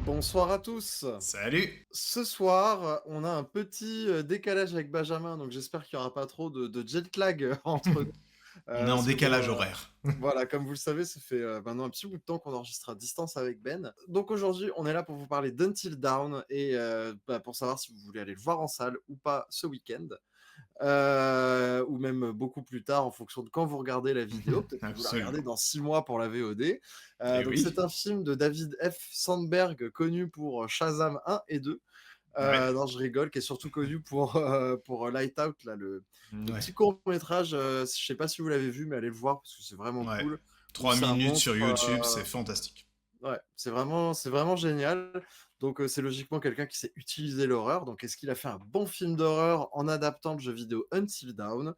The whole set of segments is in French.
Bonsoir à tous. Salut! Ce soir, on a un petit, décalage avec Benjamin, donc j'espère qu'il y aura pas trop de jet lag, entre nous. On est en Parce que bon, décalage horaire. voilà, comme vous le savez, ça fait, maintenant un petit bout de temps qu'on enregistre à distance avec Ben. Donc aujourd'hui, on est là pour vous parler d'Until Dawn et pour savoir si vous voulez aller le voir en salle ou pas ce week-end. Ou même beaucoup plus tard en fonction de quand vous regardez la vidéo. Peut-être que vous la regardez Absolument. dans 6 mois pour la VOD. Et Donc c'est oui, un film de David F. Sandberg, connu pour Shazam 1 et 2. ouais, Non, je rigole, qui est surtout connu pour Light Out, là, le ouais, petit court-métrage. Je sais pas si vous l'avez vu, mais allez le voir parce que c'est vraiment ouais. cool. Où 3 ça minutes montre sur YouTube, c'est fantastique. ouais, c'est vraiment génial. Donc, c'est logiquement quelqu'un qui sait utiliser l'horreur. Donc, est-ce qu'il a fait un bon film d'horreur en adaptant le jeu vidéo Until Dawn?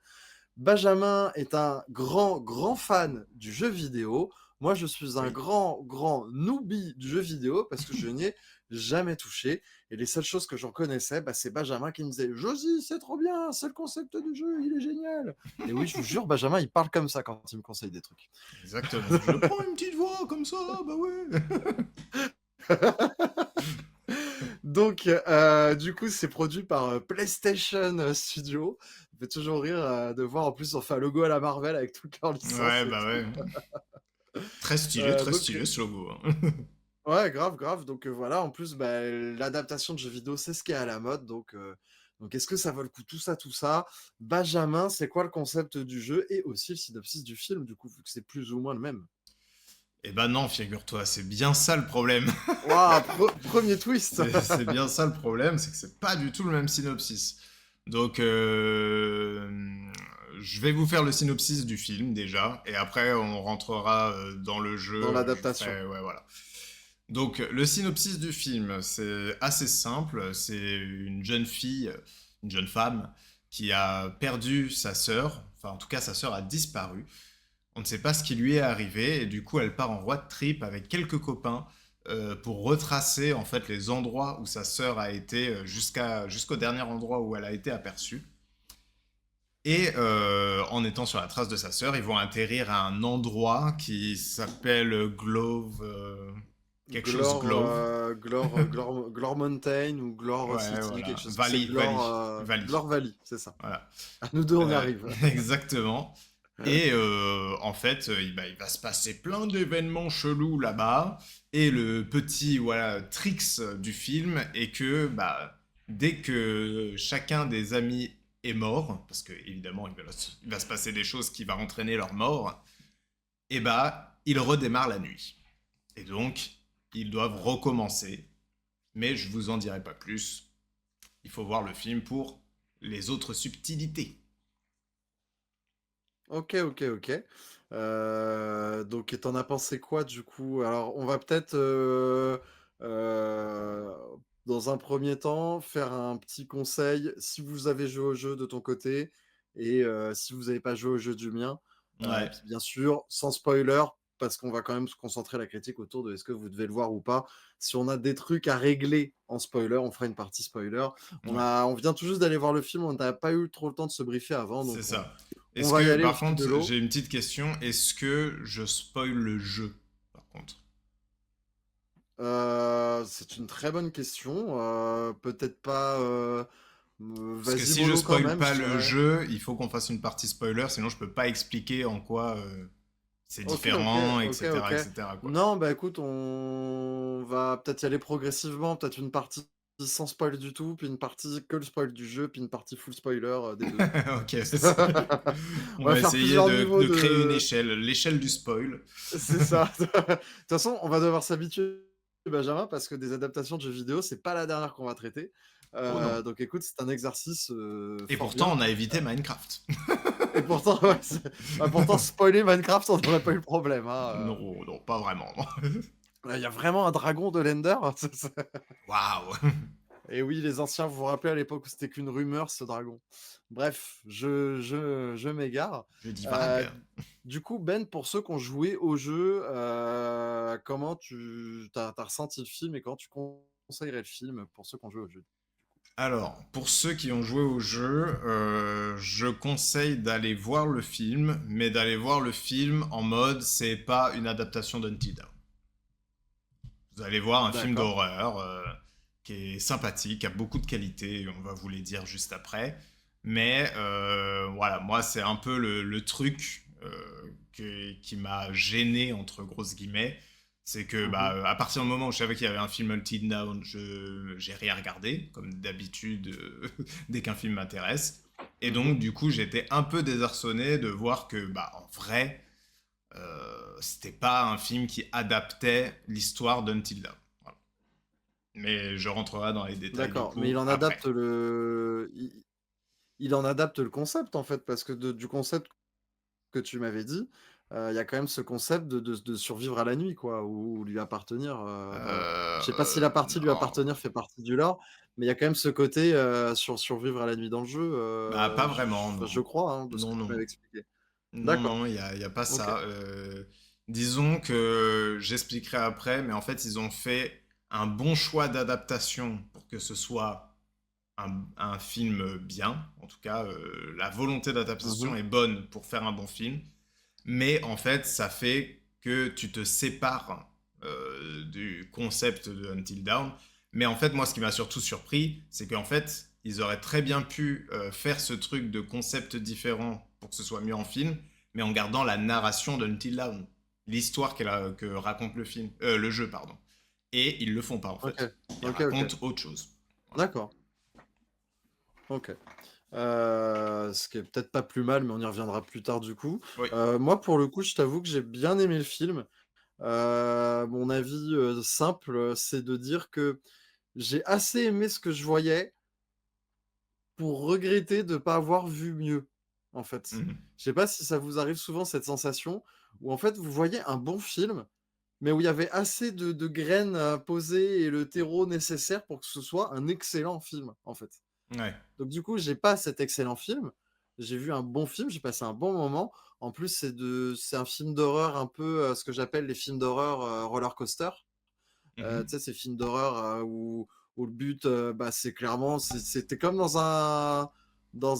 Benjamin est un grand, grand fan du jeu vidéo. Moi, je suis un Oui. grand, grand newbie du jeu vidéo parce que je n'y ai jamais touché. Et les seules choses que j'en connaissais, bah, c'est Benjamin qui me disait: Josie, c'est trop bien, c'est le concept du jeu, il est génial. Et oui, je vous jure, Benjamin, il parle comme ça quand il me conseille des trucs. Exactement. Je prends une petite voix comme ça, bah ouais. Donc, du coup, c'est produit par PlayStation Studio. Ça fait toujours rire de voir en plus on fait un logo à la Marvel avec toutes leurs licences Ouais, et bah tout. ouais. Très Donc, stylé ce logo, hein. ouais, grave, grave. Donc voilà, en plus, bah, l'adaptation de jeux vidéo, c'est ce qui est à la mode. Donc est-ce que ça vaut le coup, tout ça, tout ça? Benjamin, c'est quoi le concept du jeu et aussi le synopsis du film, du coup, vu que c'est plus ou moins le même? Eh ben non, figure-toi, c'est bien ça le problème. Waouh, premier twist! C'est bien ça le problème, c'est que c'est pas du tout le même synopsis. Donc, je vais vous faire le synopsis du film déjà, et après on rentrera dans le Dans jeu. Je vous l'adaptation. ferai, ouais, voilà. Donc, le synopsis du film, c'est assez simple. C'est une jeune femme, qui a perdu sa sœur. Enfin, en tout cas, sa sœur a disparu. On ne sait pas ce qui lui est arrivé, et du coup, elle part en road trip avec quelques copains pour retracer en fait les endroits où sa sœur a été jusqu'au dernier endroit où elle a été aperçue. Et en étant sur la trace de sa sœur, ils vont atterrir à un endroit qui s'appelle Glove, quelque chose Glove. Glore Mountain ou Glore Ouais, City, quelque voilà. chose. C'est Valley. Glore Valley, c'est ça. Voilà. À nous deux, on y arrive. Exactement. Et en fait, il va se passer plein d'événements chelous là-bas. Et le petit voilà, tricks du film est que bah, dès que chacun des amis est mort, parce que évidemment il va se passer des choses qui vont entraîner leur mort, et bah il redémarre la nuit. Et donc ils doivent recommencer. Mais je vous en dirai pas plus. Il faut voir le film pour les autres subtilités. Ok, ok, ok. Donc, et t'en as pensé quoi du coup? Alors, on va peut-être, euh, dans un premier temps, faire un petit conseil si vous avez joué au jeu de ton côté et si vous n'avez pas joué au jeu du mien. Ouais. Puis bien sûr, sans spoiler, parce qu'on va quand même se concentrer la critique autour de est-ce que vous devez le voir ou pas. Si on a des trucs à régler en spoiler, on fera une partie spoiler. Ouais. On vient tout juste d'aller voir le film, on n'a pas eu trop le temps de se briefer avant, C'est donc ça. on Est-ce va y que, aller au par fil de contre, l'eau. j'ai une petite question. Est-ce que je spoil le jeu, par contre? C'est une très bonne question. Peut-être pas. Parce que Vas-y, si je mollo quand spoil même, pas je le dirais. jeu, il faut qu'on fasse une partie spoiler, sinon je peux pas expliquer en quoi c'est Ok, ok, différent, ok, ok. etc., etc., quoi. Non, bah écoute, on va peut-être y aller progressivement. Peut-être une partie sans spoil du tout, puis une partie que le spoil du jeu, puis une partie full spoiler des deux. Ok, vas-y. On On va va faire essayer plusieurs niveaux de créer une de. échelle, l'échelle du spoil. C'est ça. De toute façon, on va devoir s'habituer, Benjamin, parce que des adaptations de jeux vidéo, c'est pas la dernière qu'on va traiter. Oh non. Donc écoute, c'est un exercice Et fort pourtant, bien. on a évité Minecraft. Et pourtant, ouais, bah, pourtant, spoiler Minecraft, on n'aurait pas eu le problème. Hein. Non, non, pas vraiment. Il y a vraiment un dragon de l'Ender. Waouh. Et oui, les anciens, vous vous rappelez à l'époque où c'était qu'une rumeur, ce dragon. Bref, je m'égare. Je Euh, divague. du coup, Ben, pour ceux qui ont joué au jeu, comment tu as ressenti le film et comment tu conseillerais le film pour ceux qui ont joué au jeu? Alors, pour ceux qui ont joué au jeu, je conseille d'aller voir le film, mais d'aller voir le film en mode c'est pas une adaptation d'Until Dawn. Vous allez voir un film D'accord. d'horreur qui est sympathique, qui a beaucoup de qualité, on va vous les dire juste après. Mais voilà, moi, c'est un peu le truc qui m'a gêné, entre grosses guillemets. C'est que Mhm. à partir du moment où je savais qu'il y avait un film Until Dawn, j'ai rien regardé, comme d'habitude, dès qu'un film m'intéresse. Et donc, Mhm. du coup, j'étais un peu désarçonné de voir que, en vrai, c'était pas un film qui adaptait l'histoire d'Until Dawn. Voilà. Mais je rentrerai dans les détails du D'accord. Mais coup après. il en adapte le concept en fait, parce que du concept que tu m'avais dit, il y a quand même ce concept de survivre à la nuit, quoi, ou lui appartenir. Je sais pas si la partie lui Non. appartenir fait partie du lore, mais il y a quand même ce côté survivre à la nuit dans le jeu. Bah, pas vraiment, Je non. crois, hein, de ce que Non, tu m'avais non. expliqué. Non, D'accord. non, y a pas Ok. ça. Disons que j'expliquerai après, mais en fait, ils ont fait un bon choix d'adaptation pour que ce soit un film bien. En tout cas, la volonté d'adaptation Mhm. est bonne pour faire un bon film. Mais en fait, ça fait que tu te sépares du concept de Until Dawn. Mais en fait, moi, ce qui m'a surtout surpris, c'est qu'en fait, ils auraient très bien pu faire ce truc de concept différent pour que ce soit mieux en film, mais en gardant la narration d'Until Dawn, l'histoire que raconte le film, le jeu, pardon. Et ils le font pas en Ok. fait. Ils Ok. Ok. racontent autre chose. Voilà. D'accord. Ok. Ce qui est peut-être pas plus mal, mais on y reviendra plus tard du coup. Oui. Moi, pour le coup, je t'avoue que j'ai bien aimé le film. Mon avis simple, c'est de dire que j'ai assez aimé ce que je voyais pour regretter de ne pas avoir vu mieux, en fait. Mhm. Je sais pas si ça vous arrive souvent cette sensation où en fait vous voyez un bon film, mais où il y avait assez de graines à poser et le terreau nécessaire pour que ce soit un excellent film, en fait. Ouais. Donc du coup, j'ai pas cet excellent film. J'ai vu un bon film, j'ai passé un bon moment. En plus, c'est un film d'horreur un peu, ce que j'appelle les films d'horreur, roller coaster. Tu Mhm. sais, ces films d'horreur, où le but, bah, c'est clairement c'était comme dans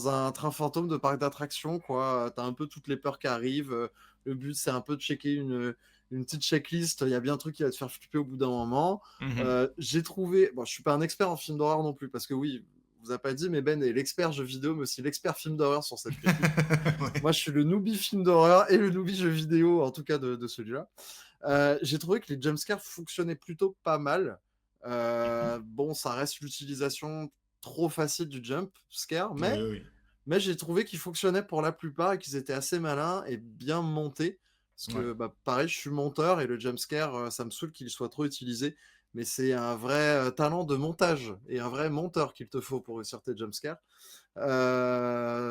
un train fantôme de parc d'attractions, quoi. Tu as un peu toutes les peurs qui arrivent, le but, c'est un peu de checker une petite checklist. Il y a bien un truc qui va te faire flipper au bout d'un moment. Mhm. J'ai trouvé bon, je suis pas un expert en film d'horreur non plus parce que oui, vous a pas dit, mais Ben est l'expert jeu vidéo, mais aussi l'expert film d'horreur sur cette critique. Ouais. Moi, je suis le newbie film d'horreur et le newbie jeu vidéo, en tout cas de celui-là. J'ai trouvé que les jumpscares fonctionnaient plutôt pas mal. Mhm. Bon, ça reste l'utilisation trop facile du jump scare, Oui, oui, oui. mais j'ai trouvé qu'ils fonctionnaient pour la plupart et qu'ils étaient assez malins et bien montés. Parce Ouais. que, bah, pareil, je suis monteur et le jumpscare, ça me saoule qu'il soit trop utilisé. Mais c'est un vrai talent de montage et un vrai monteur qu'il te faut pour réussir tes jumpscares.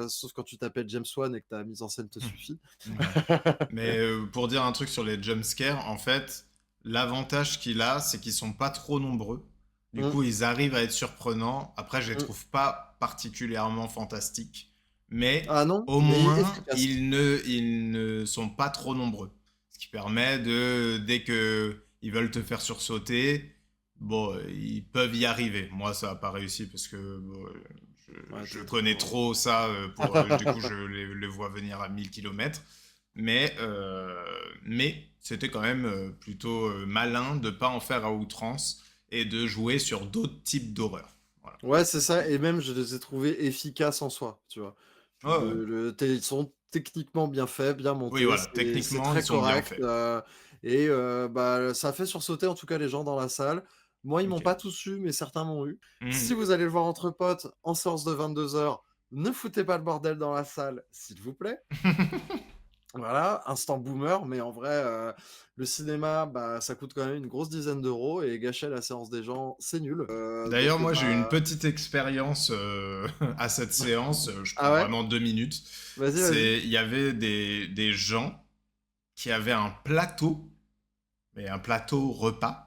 Sauf quand tu t'appelles James Wan et que ta mise en scène te suffit. Ouais. Mais pour dire un truc sur les jumpscares, en fait, l'avantage qu'il a, c'est qu'ils sont pas trop nombreux. Du Mm, coup, ils arrivent à être surprenants. Après, je les mm. trouve pas particulièrement fantastiques. Mais Ah non, au mais moins, efficace. ils ne sont pas trop nombreux. Ce qui permet de, dès que ils veulent te faire sursauter, bon, ils peuvent y arriver. Moi, ça n'a pas réussi parce que bon, Ouais, je t'es connais trop. trop ça pour, du coup, je les vois venir à 1000 kilomètres. Mais c'était quand même plutôt malin de pas en faire à outrance et de jouer sur d'autres types d'horreur. Voilà. Ouais, c'est ça. Et même, je les ai trouvés efficaces en soi, tu vois. Ouais, ouais. Ils sont techniquement bien faits, bien Oui, montés. voilà. C'est Techniquement, ils très sont bien correct. faits. Et bah, ça a fait sursauter en tout cas les gens dans la salle. Moi, ils m'ont Ok. pas tous eu, mais certains m'ont eu. Si Mhm. vous allez le voir entre potes en séance de 22 heures, ne foutez pas le bordel dans la salle, s'il vous plaît. Voilà, instant boomer, mais en vrai, le cinéma, bah, ça coûte quand même une grosse dizaine d'euros et gâcher la séance des gens, c'est nul. D'ailleurs, moi, j'ai eu une petite expérience à cette séance. Je Ah prends ouais? vraiment 2 minutes. Vas-y, vas-y. Il y avait des gens qui avaient un plateau, mais un plateau repas,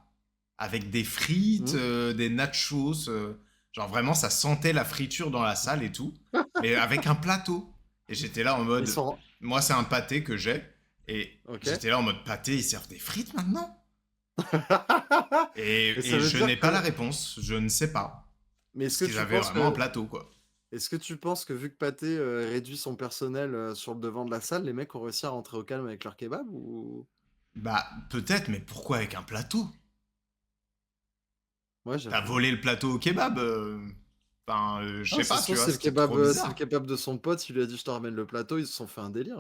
avec des frites, Mmh. des nachos. Genre vraiment, ça sentait la friture dans la salle et tout, mais avec un plateau. Et j'étais là en Ils mode, sont moi, c'est un pâté que j'ai. Et OK. j'étais là en mode pâté, ils servent des frites maintenant? Et ça Et veut je dire n'ai pas la que réponse, je ne sais pas. mais Parce qu'ils avaient vraiment un plateau, quoi. est-ce que tu penses que vu que Pathé, réduit son personnel, sur le devant de la salle, les mecs ont réussi à rentrer au calme avec leur kebab ou? Bah, peut-être, mais pourquoi avec un plateau? Ouais, T'as j'avoue. volé le plateau au kebab. Enfin, je Ah, sais ça pas, se trouve, tu vois, c'était trop c'est le bizarre. kebab de son pote, il lui a dit: «Je te ramène le plateau», ils se sont fait un délire,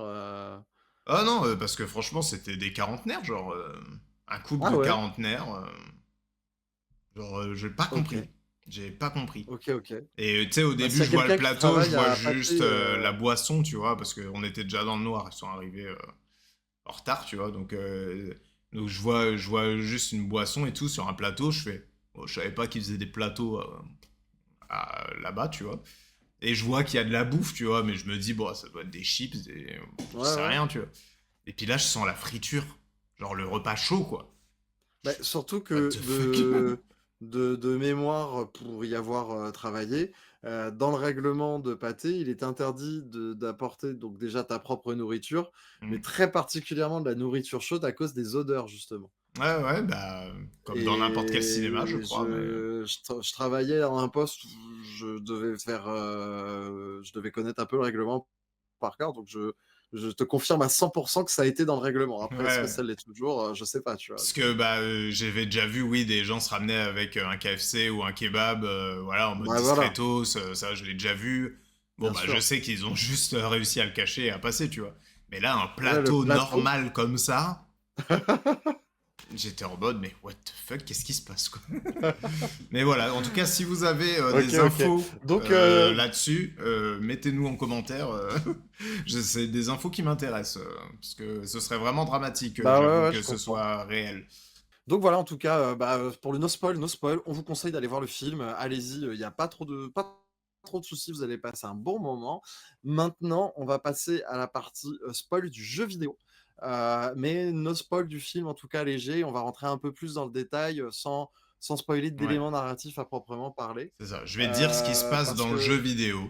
Ah non, parce que franchement, c'était des quarantenaires, genre un couple Ah de ouais? quarantenaires. Genre, j'ai pas compris. OK. J'ai pas compris. OK, OK. Et tu sais, au Bah, début, s'il y a je vois le quelqu'un qui plateau, je travaille vois à juste Pathé, la boisson, tu vois, parce qu'on était déjà dans le noir, ils sont arrivés en retard, tu vois. Donc je vois juste une boisson et tout sur un plateau. Je fais, bon, je savais pas qu'ils faisaient des plateaux là-bas, tu vois. Et je vois qu'il y a de la bouffe, tu vois, mais je me dis, bon, ça doit être des chips, je ouais, sais ouais. rien, tu vois. Et puis là, je sens la friture, genre le repas chaud, quoi. Bah, surtout What que the fuck? de mémoire, pour y avoir, travaillé, dans le règlement de Pathé, il est interdit d'apporter donc déjà ta propre nourriture, mais Hmm. très particulièrement de la nourriture chaude à cause des odeurs justement. Ouais, ouais, bah, comme dans n'importe quel cinéma, je Et crois, mais... je travaillais dans un poste où je devais connaître un peu le règlement par cœur, donc je te confirme à 100 que ça a été dans le règlement. Après, est-ce que Ouais. ça l'est toujours? Je sais pas, tu vois? Parce que bah, j'avais déjà vu, oui, des gens se ramener avec un KFC ou un kebab, voilà, en mode Bah, voilà, discretos, ça je l'ai déjà vu. Bon, bien bah, je sûr. sais qu'ils ont juste réussi à le cacher et à passer, tu vois. Mais là, un Là, le plateau plateau. normal comme ça, j'étais en mode, mais what the fuck, qu'est-ce qui se passe, quoi? Mais voilà, en tout cas, si vous avez OK, des OK. infos Donc, là-dessus, mettez-nous en commentaire. C'est des infos qui m'intéressent, parce que ce serait vraiment dramatique, bah, ouais, j'avoue, ouais, que je ce comprends. soit réel. Donc voilà, en tout cas, bah, pour le no spoil, on vous conseille d'aller voir le film, allez-y, il y a pas trop de soucis, vous allez passer un bon moment. Maintenant, on va passer à la partie, spoil du jeu vidéo, mais no spoil du film, en tout cas léger. On va rentrer un peu plus dans le détail, sans spoiler Ouais. d'éléments narratifs à proprement parler, C'est ça. Je vais te dire ce qui se passe parce dans le jeu que vidéo.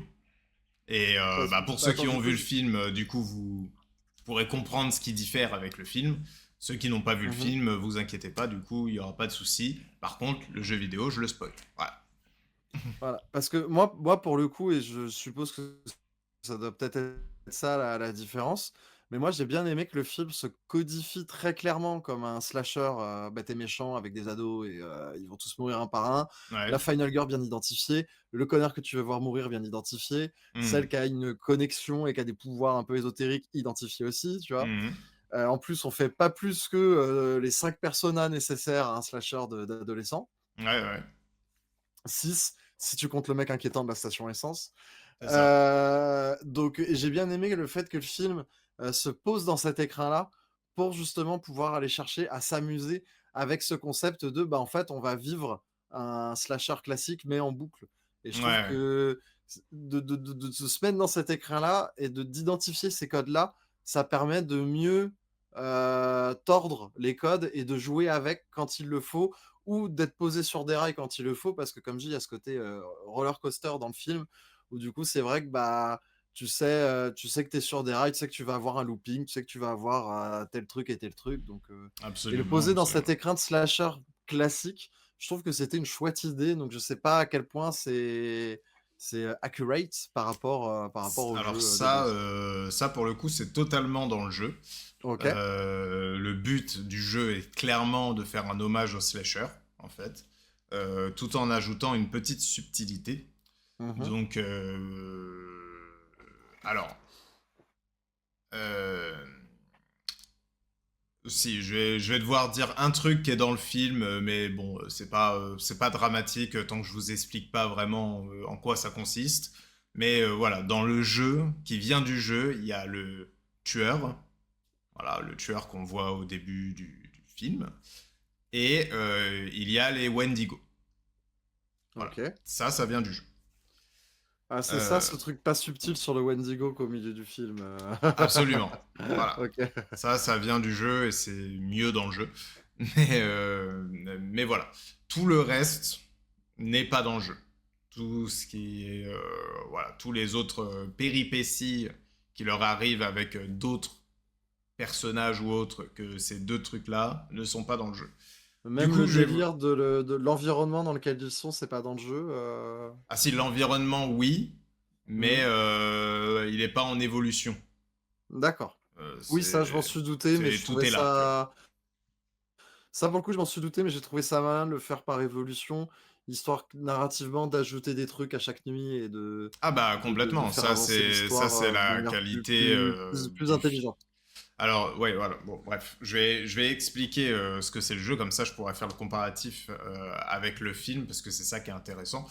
Et bah, pour ceux attends, qui du ont vu coup, le film, du coup, vous pourrez comprendre ce qui diffère avec le film. Ceux qui n'ont pas vu le mmh film, vous inquiétez pas, du coup, il n'y aura pas de souci. Par contre, le jeu vidéo, je le spoil. Voilà. voilà, parce que moi, pour le coup et je suppose que ça doit peut-être être ça la différence, mais moi, j'ai bien aimé que le film se codifie très clairement comme un slasher, bête et méchant avec des ados et ils vont tous mourir un par un. La Ouais. final girl bien identifiée, le connard que tu veux voir mourir bien identifié, celle Mhm. qui a une connexion et qui a des pouvoirs un peu ésotériques identifiés aussi, tu vois? Mhm. En plus, on fait pas plus que, les 5 personas nécessaires à un slasher d'adolescent. Ouais, ouais. 6 si tu comptes le mec inquiétant de la station essence. C'est ça. Donc j'ai bien aimé le fait que le film, se pose dans cet écrin-là pour justement pouvoir aller chercher à s'amuser avec ce concept de, bah, en fait, on va vivre un slasher classique mais en boucle et je Ouais, trouve ouais. que de se mettre dans cet écrin-là et d'identifier ces codes-là, ça permet de mieux, tordre les codes et de jouer avec quand il le faut ou d'être posé sur des rails quand il le faut parce que comme je dis, il y a ce côté, roller coaster dans le film où du coup, c'est vrai que, bah, tu sais que tu es sur des rails, tu sais que tu vas avoir un looping, tu sais que tu vas avoir, tel truc et tel truc donc et le Absolument, poser dans cet absolument. écrin de slasher classique, je trouve que c'était une chouette idée donc je sais pas à quel point c'est, accurate par rapport au Alors jeu, de base. ça pour le coup, c'est totalement dans le jeu. OK. Le but du jeu est clairement de faire un hommage au slasher, en fait, tout en ajoutant une petite subtilité. Mmh. Donc, alors, euh, si, je vais devoir dire un truc qui est dans le film, mais bon, c'est pas dramatique tant que je vous explique pas vraiment en quoi ça consiste. Mais voilà, dans le jeu, qui vient du jeu, il y a le tueur, voilà, le tueur qu'on voit au début du film, et il y a les Wendigo. Voilà, OK. ça vient du jeu. Ah, c'est ça Euh, ce truc pas subtil sur le Wendigo qu'au milieu du film, Absolument, voilà. OK. Ça vient du jeu et c'est mieux dans le jeu. Mais, euh, mais voilà. Tout le reste n'est pas dans le jeu. Tout ce qui est. Voilà. Tous les autres péripéties qui leur arrivent avec d'autres personnages ou autres que ces deux trucs-là ne sont pas dans le jeu. Du Même coup, le je vais. délire de l'environnement dans lequel ils sont, c'est pas dans le jeu, Ah si, l'environnement, oui, mais Mmh. il n'est pas en évolution. D'accord. Oui, ça, je m'en C'est, suis douté, mais je tout trouvais est là, tu vois. ça Ça, pour le coup, je m'en suis douté, mais j'ai trouvé ça malin de le faire par évolution, histoire que narrativement d'ajouter des trucs à chaque nuit et Ah bah de complètement, faire avancer ça l'histoire, c'est de la manière qualité plus du film. intelligente. Alors, ouais, voilà, bon, bref, je vais expliquer ce que c'est le jeu, comme ça je pourrais faire le comparatif avec le film, parce que c'est ça qui est intéressant.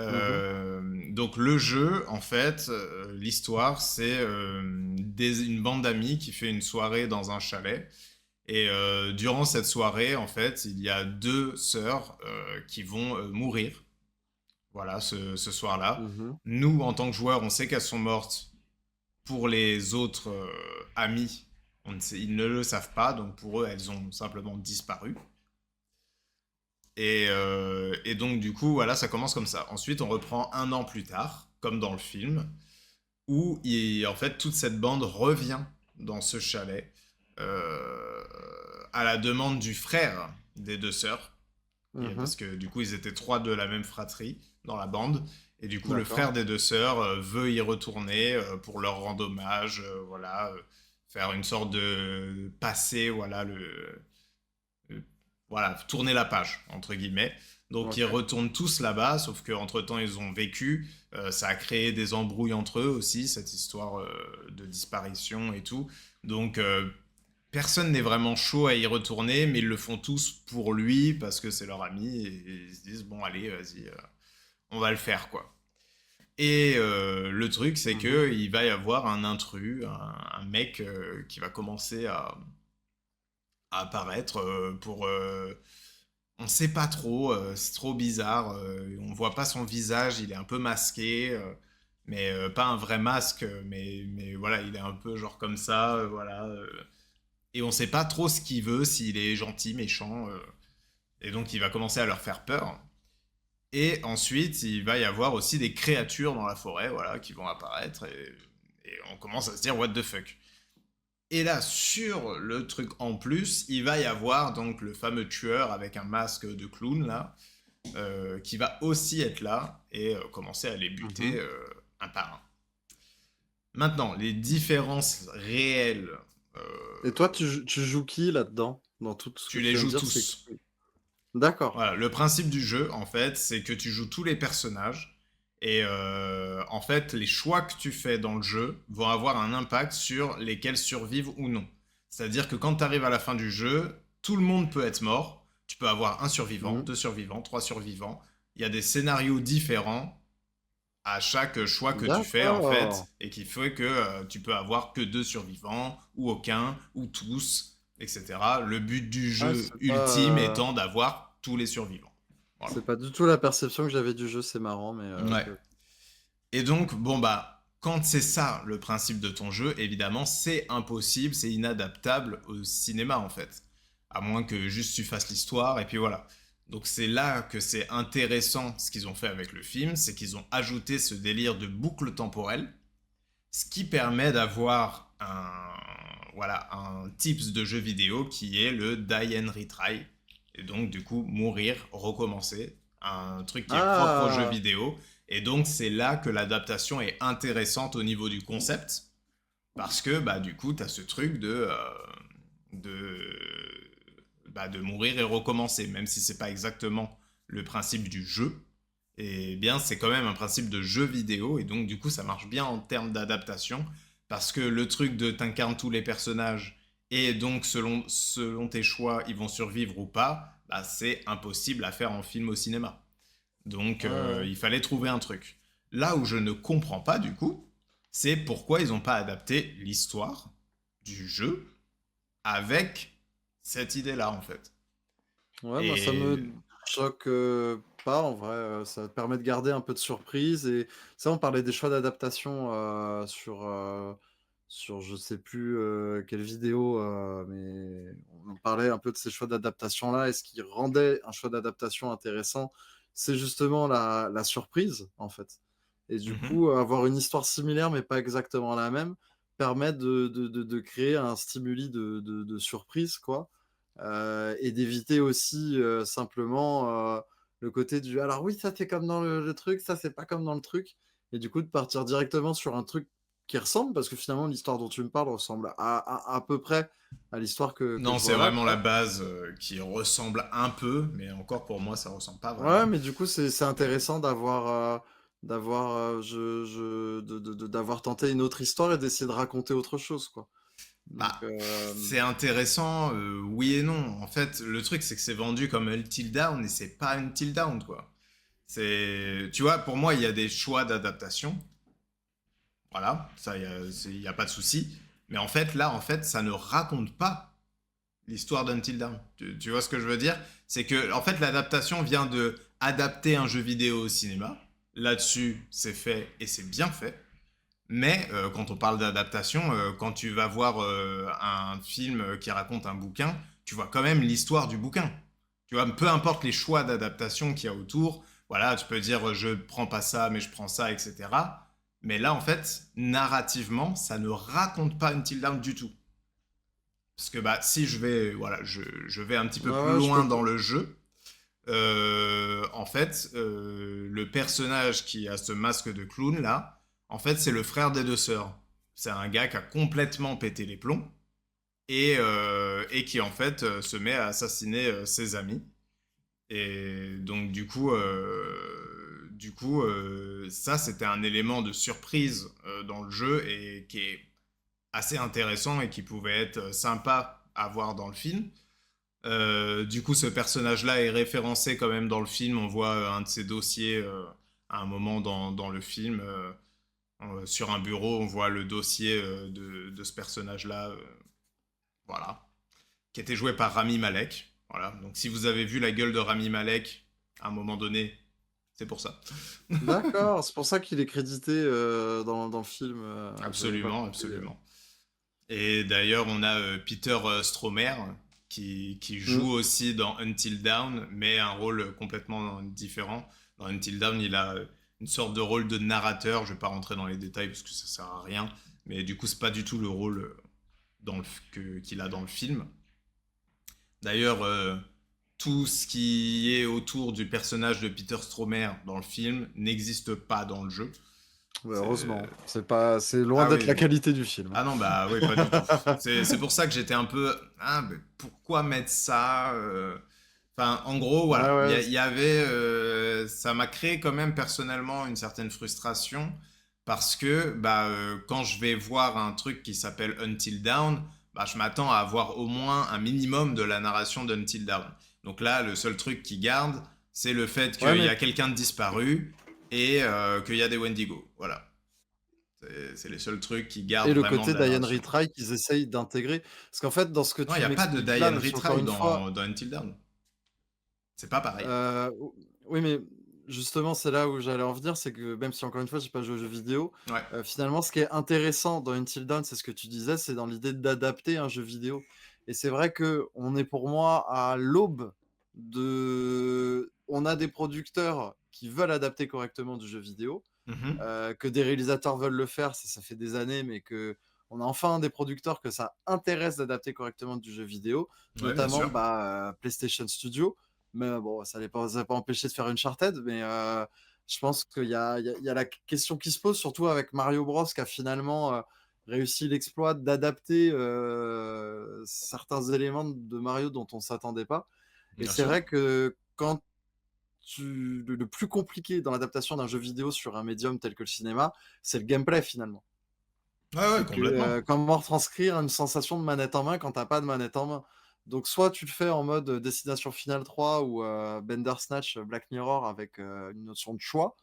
Mmh. Donc, le jeu, en fait, l'histoire, c'est une bande d'amis qui fait une soirée dans un chalet. Et durant cette soirée, en fait, il y a deux sœurs qui vont mourir, voilà, ce soir-là. Mmh. Nous, en tant que joueurs, on sait qu'elles sont mortes. Pour les autres amis, ils ne le savent pas, donc pour eux, elles ont simplement disparu. Et donc, du coup, voilà, ça commence comme ça. Ensuite, on reprend un an plus tard, comme dans le film, où en fait, toute cette bande revient dans ce chalet euh, à la demande du frère des deux sœurs. Mmh. Parce que du coup, ils étaient trois de la même fratrie dans la bande. Et du coup, le D'accord. frère des deux sœurs veut y retourner pour leur rendre hommage, voilà, faire une sorte de passer, voilà, voilà, tourner la page, entre guillemets. Donc ils OK. retournent tous là-bas, sauf qu'entre-temps ils ont vécu. Ça a créé des embrouilles entre eux aussi, cette histoire de disparition et tout. Donc personne n'est vraiment chaud à y retourner, mais ils le font tous pour lui parce que c'est leur ami et ils se disent bon allez vas-y, on va le faire quoi. Et le truc c'est Mmh. que il va y avoir un intrus, un mec qui va commencer à apparaître pour on sait pas trop, c'est trop bizarre. On voit pas son visage, il est un peu masqué, mais pas un vrai masque, mais voilà, il est un peu genre comme ça, voilà. Et on sait pas trop ce qu'il veut, s'il est gentil, méchant. Et donc il va commencer à leur faire peur. Et ensuite, il va y avoir aussi des créatures dans la forêt, voilà, qui vont apparaître. Et on commence à se dire, what the fuck. Et là, sur le truc en plus, il va y avoir donc le fameux tueur avec un masque de clown, là, qui va aussi être là et commencer à les buter Mmh. un par un. Maintenant, les différences réelles, Et toi, tu joues qui là-dedans? Dans tout ce que tu tu les viens de joues dire, c'est tous. d'accord. Voilà, le principe du jeu, en fait, c'est que tu joues tous les personnages. Et en fait, les choix que tu fais dans le jeu vont avoir un impact sur lesquels survivent ou non. C'est-à-dire que quand tu arrives à la fin du jeu, tout le monde peut être mort. Tu peux avoir un survivant, Mmh. deux survivants, trois survivants. Il y a des scénarios différents à chaque choix que tu fais, en D'accord. fait, et qui fait que tu peux avoir que deux survivants, ou aucun, ou tous, etc. Le but du Ah, jeu ultime étant d'avoir tous les survivants. Voilà. c'est pas du tout la perception que j'avais du jeu, c'est marrant, mais Ouais. OK, OK. Et donc, bon, bah, quand c'est ça le principe de ton jeu, évidemment, c'est impossible, c'est inadaptable au cinéma, en fait. À moins que juste tu fasses l'histoire, et puis voilà. Donc c'est là que c'est intéressant ce qu'ils ont fait avec le film, c'est qu'ils ont ajouté ce délire de boucle temporelle, ce qui permet d'avoir voilà, un type de jeu vidéo qui est le die and retry. Et donc, du coup, mourir, recommencer. Un truc qui est propre au jeu Ah! vidéo. Et donc, c'est là que l'adaptation est intéressante au niveau du concept. Parce que, bah, du coup, tu as ce truc de, de mourir et recommencer. Même si c'est pas exactement le principe du jeu. Et bien, c'est quand même un principe de jeu vidéo, et donc du coup, ça marche bien en termes d'adaptation, parce que le truc de t'incarnes tous les personnages, et donc selon tes choix, ils vont survivre ou pas, bah, c'est impossible à faire en film au cinéma. Donc, Ouais, ouais. il fallait trouver un truc. Là où je ne comprends pas, du coup, c'est pourquoi ils n'ont pas adapté l'histoire du jeu avec cette idée-là, en fait. Ouais, moi, ça Et... me choque, pas en vrai, ça permet de garder un peu de surprise et ça, on parlait des choix d'adaptation, sur je sais plus, quelle vidéo, mais on parlait un peu de ces choix d'adaptation-là et ce qui rendait un choix d'adaptation intéressant, c'est justement la surprise, en fait et du Mhm, coup, avoir une histoire similaire mais pas exactement la même, permet de créer un stimuli de surprise, quoi. Et d'éviter aussi, simplement, le côté du: «Alors oui, ça c'est comme dans le truc, ça c'est pas comme dans le truc» et du coup de partir directement sur un truc qui ressemble, parce que finalement l'histoire dont tu me parles ressemble à peu près à l'histoire que Non, je c'est vois là, vraiment la quoi. base qui ressemble un peu, mais encore pour moi, ça ressemble pas Ouais, vraiment. mais du coup, c'est Mais intéressant d'avoir tenté une autre histoire et d'essayer de raconter autre chose, quoi. Donc, bah, c'est intéressant, oui et non. En fait, le truc, c'est que c'est vendu comme Until Dawn et c'est pas Until Dawn, quoi. Tu vois, pour moi, il y a des choix d'adaptation. Voilà, ça, y a pas de souci. Mais en fait, là, en fait, ça ne raconte pas l'histoire d'Until Dawn. Tu vois ce que je veux dire? C'est que, en fait, l'adaptation vient de adapter un jeu vidéo au cinéma. Là-dessus, c'est fait et c'est bien fait. Mais quand on parle d'adaptation, quand tu vas voir un film qui raconte un bouquin, tu vois quand même l'histoire du bouquin. Tu vois, peu importe les choix d'adaptation qu'il y a autour, voilà, tu peux dire je prends pas ça, mais je prends ça, etc. Mais là, en fait, narrativement, ça ne raconte pas Until Dawn du tout. Parce que bah, si je vais, voilà, je vais un petit peu ouais, plus ouais, je loin peux. dans le jeu, en fait, le personnage qui a ce masque de clown là, en fait, c'est le frère des deux sœurs. C'est un gars qui a complètement pété les plombs et qui en fait se met à assassiner ses amis. Et donc ça c'était un élément de surprise dans le jeu et qui est assez intéressant et qui pouvait être sympa à voir dans le film. Du coup, ce personnage-là est référencé quand même dans le film. On voit un de ses dossiers à un moment dans le film. Sur un bureau, on voit le dossier de ce personnage-là, voilà, qui était joué par Rami Malek. Voilà. Donc, si vous avez vu la gueule de Rami Malek à un moment donné, c'est pour ça. D'accord, c'est pour ça qu'il est crédité dans le film. J'avais pas Absolument, compris. absolument. Et d'ailleurs, on a Peter Stromer qui Hmm. joue aussi dans Until Dawn, mais un rôle complètement différent. Dans Until Dawn, il a une sorte de rôle de narrateur. Je vais pas rentrer dans les détails parce que ça sert à rien. Mais du coup, c'est pas du tout le rôle qu'il a dans le film. D'ailleurs, tout ce qui est autour du personnage de Peter Stromer dans le film n'existe pas dans le jeu. Ouais, C'est... heureusement, c'est loin Ah d'être oui, la qualité du film, ah non, bah oui, pas du tout. C'est pour ça que j'étais un peu. Ah, mais pourquoi mettre ça Enfin, en gros, Ouais, voilà. ouais, Il y avait. Ça m'a créé quand même personnellement une certaine frustration parce que bah, quand je vais voir un truc qui s'appelle Until Dawn, bah, je m'attends à avoir au moins un minimum de la narration d'Until Dawn. Donc là, le seul truc qui garde, c'est le fait ouais, qu'il y mais a quelqu'un de disparu et qu'il y a des Wendigo. Voilà. C'est les seuls trucs qui et gardent le vraiment de côté la Diane narration. Retry qu'ils essayent d'intégrer, parce qu'en fait, dans ce que Non, il tu n'y a pas de m'expliques là, Diane même si encore Retry une fois, dans Until Dawn. C'est pas pareil. Ou oui, mais justement, c'est là où j'allais en venir, c'est que même si encore une fois, j'ai pas joué aux jeux vidéo, Ouais. finalement, ce qui est intéressant dans Until Dawn, c'est ce que tu disais, c'est dans l'idée d'adapter un jeu vidéo. Et c'est vrai que on est pour moi à l'aube on a des producteurs qui veulent adapter correctement du jeu vidéo, Mhm. que des réalisateurs veulent le faire, ça fait des années, mais que on a enfin des producteurs que ça intéresse d'adapter correctement du jeu vidéo, Ouais, bien notamment sûr. bah, PlayStation Studio. Mais bon, ça n'a pas empêché de faire Uncharted, mais je pense qu'il y a la question qui se pose, surtout avec Mario Bros, qui a finalement réussi l'exploit d'adapter certains éléments de Mario dont on ne s'attendait pas. Et Bien c'est sûr. vrai que quand le plus compliqué dans l'adaptation d'un jeu vidéo sur un médium tel que le cinéma, c'est le gameplay finalement. Ouais, ouais, C'est que complètement. comment retranscrire une sensation de manette en main quand t'as pas de manette en main. Donc soit tu le fais en mode Destination Finale 3 ou Bandersnatch Black Mirror avec une notion de choix,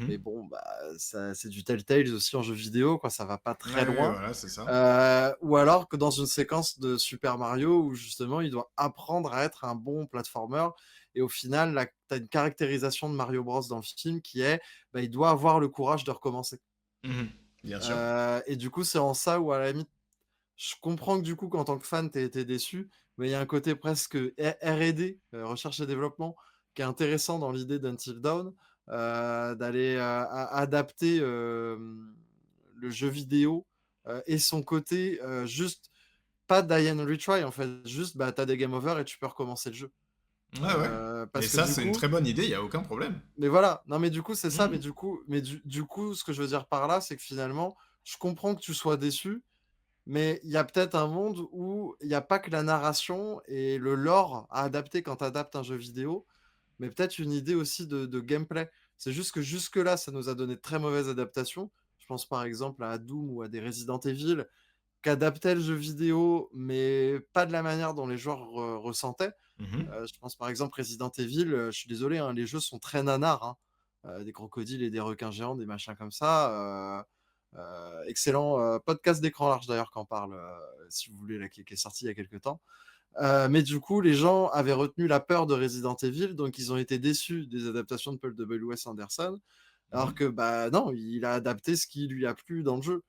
mais Mhm. bon, bah, c'est du Telltale aussi en jeu vidéo, quoi, ça va pas Ouais, très ouais, loin. voilà, c'est ça. Ou alors que dans une séquence de Super Mario où justement il doit apprendre à être un bon platformer et au final, tu as une caractérisation de Mario Bros dans le film qui est, bah, il doit avoir le courage de recommencer. Mhm. Bien sûr. Et du coup, c'est en ça où à la limite, je comprends que du coup, qu'en tant que fan, tu été déçu, mais il y a un côté presque R&D, recherche et développement, qui est intéressant dans l'idée d'Until Dawn, d'aller adapter le jeu vidéo et son côté juste pas die and retry en fait, juste bah, tu as des game over et tu peux recommencer le jeu. Ouais, ouais. Mais Parce que ça, du c'est une coup, très bonne idée, il n'y a aucun problème. mais voilà, non mais du coup c'est ça, mais Mhm. du coup, ce que je veux dire par là, c'est que finalement, je comprends que tu sois déçu, mais il y a peut-être un monde où il y a pas que la narration et le lore à adapter quand tu adaptes un jeu vidéo, mais peut-être une idée aussi de gameplay. C'est juste que jusque-là, ça nous a donné de très mauvaises adaptations. Je pense par exemple à Doom ou à des Resident Evil qui adaptaient le jeu vidéo, mais pas de la manière dont les joueurs ressentaient. Mhm. Je pense par exemple Resident Evil, je suis désolé, hein, les jeux sont très nanars, hein. Des crocodiles et des requins géants, des machins comme ça. Excellent podcast d'écran large d'ailleurs qui en parle, si vous voulez, là, qui est sorti il y a quelques temps. Mais du coup, les gens avaient retenu la peur de Resident Evil, donc ils ont été déçus des adaptations de Paul W.S. Anderson, alors Mhm. que bah non, il a adapté ce qui lui a plu dans le jeu.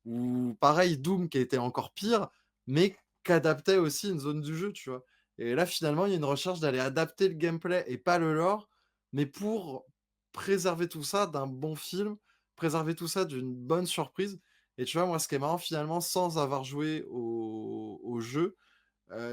Ou pareil, Doom qui était encore pire, mais qu'adaptait aussi une zone du jeu, tu vois. Et là, finalement, il y a une recherche d'aller adapter le gameplay et pas le lore, mais pour préserver tout ça d'un bon film, préserver tout ça d'une bonne surprise. Et tu vois, moi, ce qui est marrant, finalement, sans avoir joué au jeu,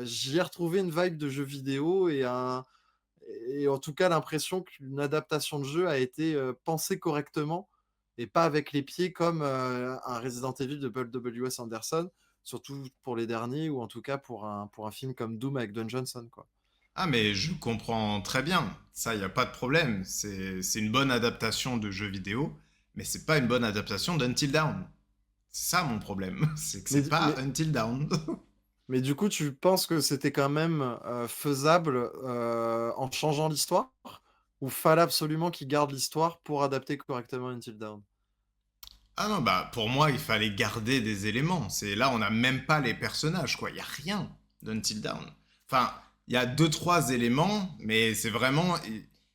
j'y ai retrouvé une vibe de jeu vidéo et en tout cas l'impression qu'une adaptation de jeu a été, pensée correctement et pas avec les pieds comme, un Resident Evil de Paul W.S. Anderson, surtout pour les derniers ou en tout cas pour un film comme Doom avec Don Johnson, quoi. Ah, mais je comprends très bien. Ça, il n'y a pas de problème. C'est une bonne adaptation de jeu vidéo, mais c'est pas une bonne adaptation d'Until Dawn. C'est ça mon problème. C'est que Mais c'est d pas mais Until Dawn. mais du coup, tu penses que c'était quand même, faisable, en changeant l'histoire? Ou fallait absolument qu'ils gardent l'histoire pour adapter correctement Until Dawn? Ah non, bah pour moi, il fallait garder des éléments. C'est là, on n'a même pas les personnages, quoi. Il y a rien d'Until Dawn. Enfin, il y a deux, trois éléments, mais c'est vraiment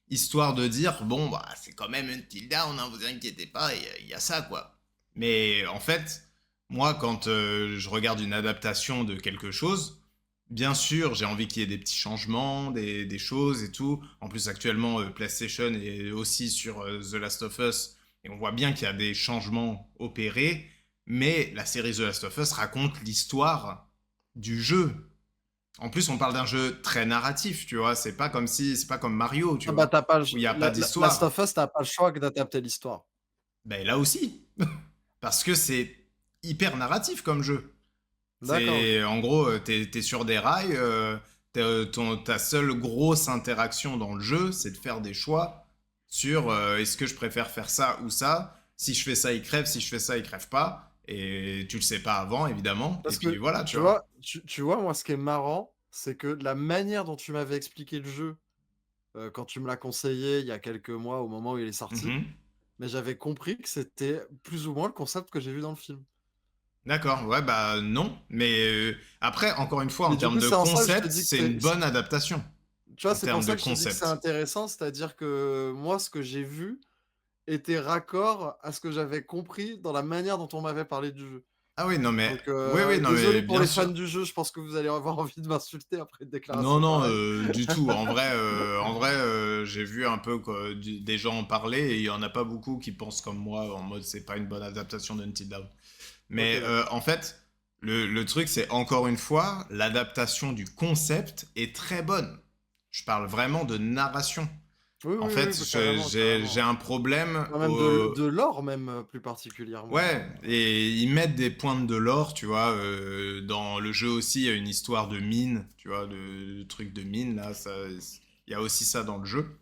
histoire de dire, bon, bah c'est quand même Until Dawn, hein, vous inquiétez pas, il y a ça, quoi. Mais en fait, moi, quand je regarde une adaptation de quelque chose, bien sûr, j'ai envie qu'il y ait des petits changements, des choses et tout. En plus, actuellement, PlayStation est aussi sur The Last of Us et on voit bien qu'il y a des changements opérés, mais la série The Last of Us raconte l'histoire du jeu. En plus, on parle d'un jeu très narratif, tu vois. C'est pas comme Mario, tu Ah bah, vois, t'as pas le ch où il n'y a pas Last d'histoire. of Us, tu pas le choix que d'adapter l'histoire. Ben là aussi, parce que c'est hyper narratif comme jeu. D'accord, OK. C'est en gros, t'es sur des rails, ta seule grosse interaction dans le jeu, c'est de faire des choix sur est-ce que je préfère faire ça ou ça. Si je fais ça, il crève. Si je fais ça, il crève pas. Et tu le sais pas avant, évidemment. Et Parce puis que voilà, tu tu vois. vois tu vois, moi, ce qui est marrant, c'est que la manière dont tu m'avais expliqué le jeu, quand tu me l'as conseillé il y a quelques mois au moment où il est sorti, Mhm. mais j'avais compris que c'était plus ou moins le concept que j'ai vu dans le film. D'accord, ouais, bah non. Mais après, encore une fois, en Mais du termes coup, de c'est en ça que je te concept, dis que c'est une c'est bonne adaptation. tu vois, En c'est pour termes de ça que je te dis que c'est concept. intéressant, c'est-à-dire que moi, ce que j'ai vu était raccord à ce que j'avais compris dans la manière dont on m'avait parlé du jeu. Ah oui, non mais... Donc, Oui, oui, non mais désolé pour bien les fans sûr. du jeu, je pense que vous allez avoir envie de m'insulter après une Non, déclaration non, pareille. du tout. En vrai, j'ai vu un peu quoi, des gens en parler et il y en a pas beaucoup qui pensent comme moi en mode c'est pas une bonne adaptation d'Until Dawn. OK, Mais d'accord. en fait, le truc c'est encore une fois, l'adaptation du concept est très bonne. Je parle vraiment de narration. Oui, En oui, oui, fait, bah, carrément, j'ai carrément. un problème Bah, même au... de l'or même, plus Ouais, particulièrement, et ils mettent des pointes de l'or, tu vois. Dans le jeu aussi, il y a une histoire de mine, tu vois, de truc de mine, là. Il y a aussi ça dans le jeu.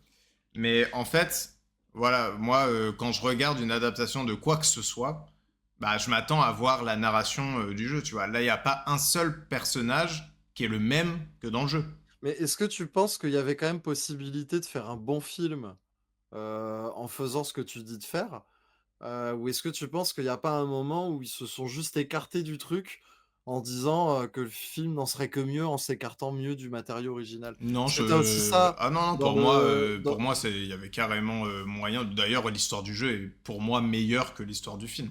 Mais en fait, voilà, moi, quand je regarde une adaptation de quoi que ce soit, bah, je m'attends à voir la narration du jeu, tu vois. Là, il n'y a pas un seul personnage qui est le même que dans le jeu. Mais est-ce que tu penses qu'il y avait quand même possibilité de faire un bon film, en faisant ce que tu dis de faire? Ou est-ce que tu penses qu'il y a pas un moment où ils se sont juste écartés du truc en disant, que le film n'en serait que mieux en s'écartant mieux du matériau original? Non, Parce que tu as aussi ça ah non, non, dans le pour dans moi, il y avait carrément moyen. D'ailleurs, l'histoire du jeu est pour moi meilleure que l'histoire du film.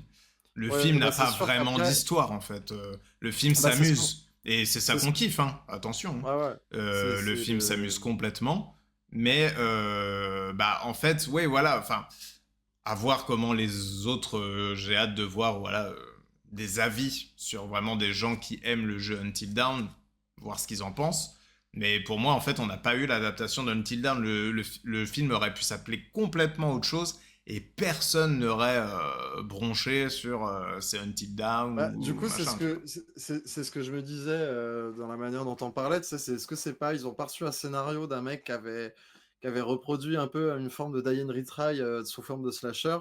Le film ouais, n'a bah, c'est pas sûr vraiment qu'après d'histoire, en fait. Le film bah, c'est ce qu'on s'amuse. Et c'est ça c'est ce qu'on kiffe, hein. Attention, hein. ouais, ouais, Le c'est film le s'amuse complètement. Mais, bah, en fait, ouais, voilà. Enfin, à voir comment les autres. J'ai hâte de voir, voilà, des avis sur vraiment des gens qui aiment le jeu Until Dawn, voir ce qu'ils en pensent. Mais pour moi, en fait, on n'a pas eu l'adaptation d'Until Dawn. Le film aurait pu s'appeler complètement autre chose et personne n'aurait bronché sur c'est Until Dawn Bah, du ou coup, c'est ce machin, tu que vois. c'est ce que je me disais dans la manière dont on parlait. Tu sais, c'est est-ce que c'est pas ils ont pas reçu un scénario d'un mec qui avait reproduit un peu une forme de Die and Retry sous forme de slasher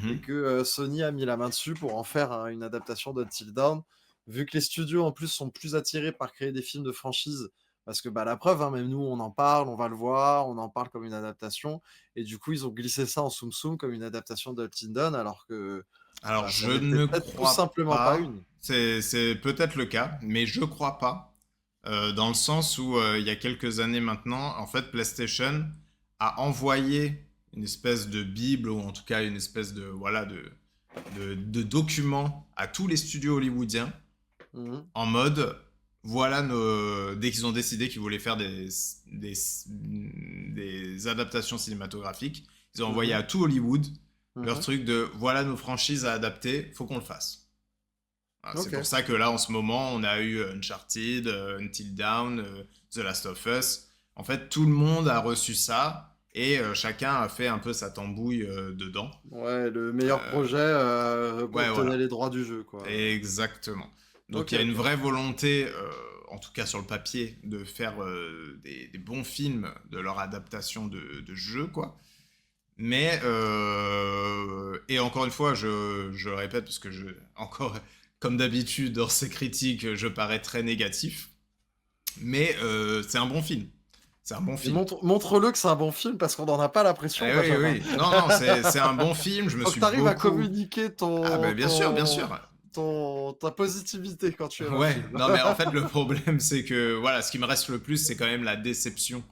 et Mhm. que Sony a mis la main dessus pour en faire une adaptation d'Until Dawn. Vu que les studios en plus sont plus attirés par créer des films de franchise, parce que bah la preuve, hein, même nous on en parle, on va le voir, on en parle comme une adaptation, et du coup ils ont glissé ça en soum soum comme une adaptation d'Until Dawn, alors que Alors, bah, ça je n'était ne peut-être tout crois simplement pas pas. une. C'est peut-être le cas, mais je crois pas. Dans le sens où, il y a quelques années maintenant, en fait, PlayStation a envoyé une espèce de bible, ou en tout cas une espèce de, voilà, de document à tous les studios hollywoodiens, Mhm, en mode, voilà, dès qu'ils ont décidé qu'ils voulaient faire des, des adaptations cinématographiques, ils ont envoyé mhm, à tout Hollywood leur mhm. truc de, voilà nos franchises à adapter, faut qu'on le fasse. Voilà, c'est Ok. pour ça que là, en ce moment, on a eu Uncharted, Until Dawn, The Last of Us. En fait, tout le monde a reçu ça et chacun a fait un peu sa tambouille dedans. Ouais, le meilleur Euh, projet ouais, obtenait voilà. les droits du jeu, quoi. Exactement. Donc Ok, il y a une ok. vraie volonté, en tout cas sur le papier, de faire des bons films de leur adaptation de jeux, quoi. Mais, et encore une fois, je le répète, parce que encore, comme d'habitude, dans ces critiques, je parais très négatif. Mais c'est un bon film. C'est un bon Mais film. montre-le que c'est un bon film parce qu'on n'en a pas l'impression, Eh oui, Benjamin. oui. Non, non, c'est un bon film. Je me Faut que suis tu arrives à beaucoup. communiquer Ah, ben bien sûr, bien sûr. ta positivité quand tu aimes un Ouais, film. non, mais en fait, le problème, c'est que, voilà, ce qui me reste le plus, c'est quand même la déception.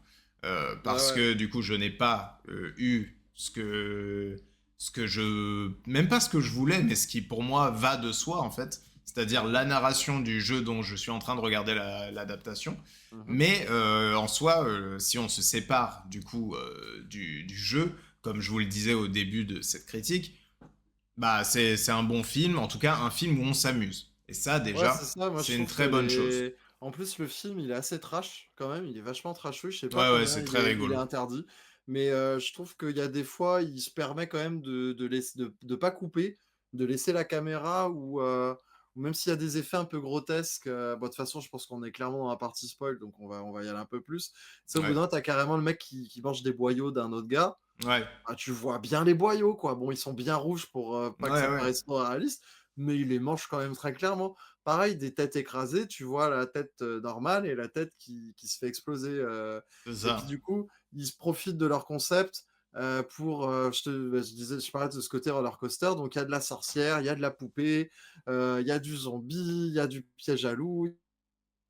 Ouais, Parce ouais. que, du coup, je n'ai pas eu ce que je. Même pas ce que je voulais, mais ce qui, pour moi, va de soi, en fait. C'est-à-dire la narration du jeu dont je suis en train de regarder l'adaptation. Mhm. Mais, en soi, si on se sépare, du coup, du jeu, comme je vous le disais au début de cette critique, bah, c'est un bon film, en tout cas un film où on s'amuse. Et ça, Ouais, c'est déjà, ça. Moi, je c'est une trouve que très bonne chose. En plus, le film, il est assez trash quand même. Il est vachement trashouille. Je sais pas Ouais, ouais, combien c'est il très est, il est rigolo. interdit. Mais je trouve qu'il y a des fois, il se permet quand même de pas couper, de laisser la caméra ou même s'il y a des effets un peu grotesques. Bon, de toute façon, je pense qu'on est clairement dans la partie spoil, donc on va y aller un peu plus. C'est au bout Ouais, d'un moment, t'as carrément le mec qui mange des boyaux d'un autre gars. ouais, Ah, tu vois bien les boyaux, quoi. Bon, ils sont bien rouges pour pas que ouais, ça ouais. paraisse trop réaliste, mais il les mange quand même très clairement. Pareil, des têtes écrasées, tu vois la tête normale et la tête qui se fait exploser. C'est Et puis ça. du coup, ils se profitent de leur concept pour. Je disais, je parlais de ce côté roller coaster, donc il y a de la sorcière, il y a de la poupée, il y a du zombie, il y a du piège à loup,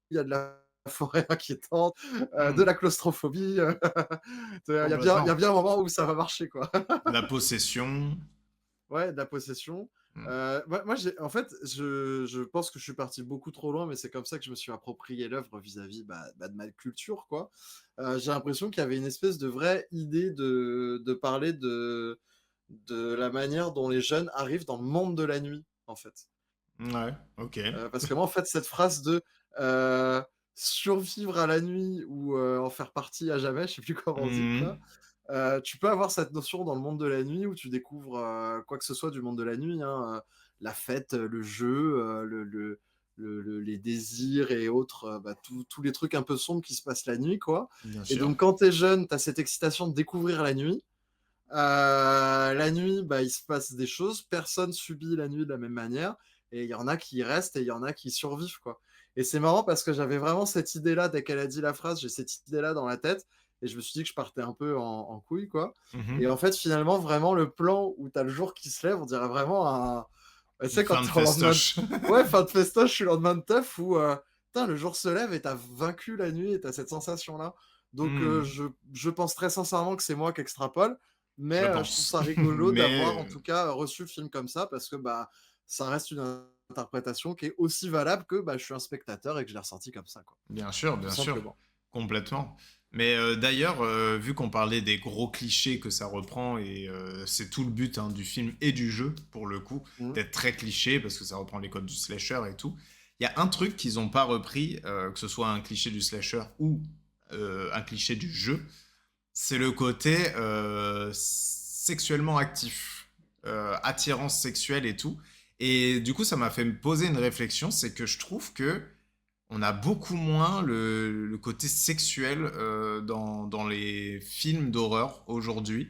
il y a de la forêt inquiétante, de Hmm, la claustrophobie. Il y a complètement. bien un moment où ça va marcher, quoi. La possession. Ouais, de la possession. Hmm. Moi en fait, je pense que je suis parti beaucoup trop loin, mais c'est comme ça que je me suis approprié l'œuvre vis-à-vis de ma culture, quoi. J'ai l'impression qu'il y avait une espèce de vraie idée de parler de la manière dont les jeunes arrivent dans le monde de la nuit, en fait. Ouais, ok. Parce que moi, en fait, cette phrase de euh, survivre à la nuit ou en faire partie à jamais, je sais plus comment on dit, Hmm, quoi. Tu peux avoir cette notion dans le monde de la nuit où tu découvres quoi que ce soit du monde de la nuit, hein, la fête, le jeu, les désirs et autres, tous les trucs un peu sombres qui se passent la nuit, quoi. bien Et sûr. donc, quand t'es jeune, t'as cette excitation de découvrir la nuit. La nuit, il se passe des choses, personne subit la nuit de la même manière, et il y en a qui y restent et il y en a qui survivent, quoi. Et c'est marrant parce que j'avais vraiment cette idée-là, dès qu'elle a dit la phrase, j'ai cette idée-là dans la tête, et je me suis dit que je partais un peu en couille, quoi. Et Mhm. en fait, finalement, vraiment, le plan où t'as le jour qui se lève, on dirait vraiment un. Tu Une sais, quand fin de t'es en lendemain de. festoche. Ouais, fin de festoche, je suis lendemain de teuf, où putain, le jour se lève et t'as vaincu la nuit et t'as cette sensation-là. Donc, Hmm, je pense très sincèrement que c'est moi qui extrapole, mais je je trouve pense. ça rigolo Mais, d'avoir en tout cas reçu le film comme ça parce que ça reste une interprétation qui est aussi valable que je suis un spectateur et que je l'ai ressenti comme ça, quoi. Tout bien sûr, simplement. complètement. Mais d'ailleurs, vu qu'on parlait des gros clichés que ça reprend, et c'est tout le but hein, du film et du jeu, pour le coup, Mhm. d'être très cliché, parce que ça reprend les codes du slasher et tout, il y a un truc qu'ils n'ont pas repris, que ce soit un cliché du slasher ou un cliché du jeu, c'est le côté sexuellement actif, attirance sexuelle et tout. Et du coup, ça m'a fait me poser une réflexion, c'est que je trouve que on a beaucoup moins le côté sexuel dans les films d'horreur aujourd'hui.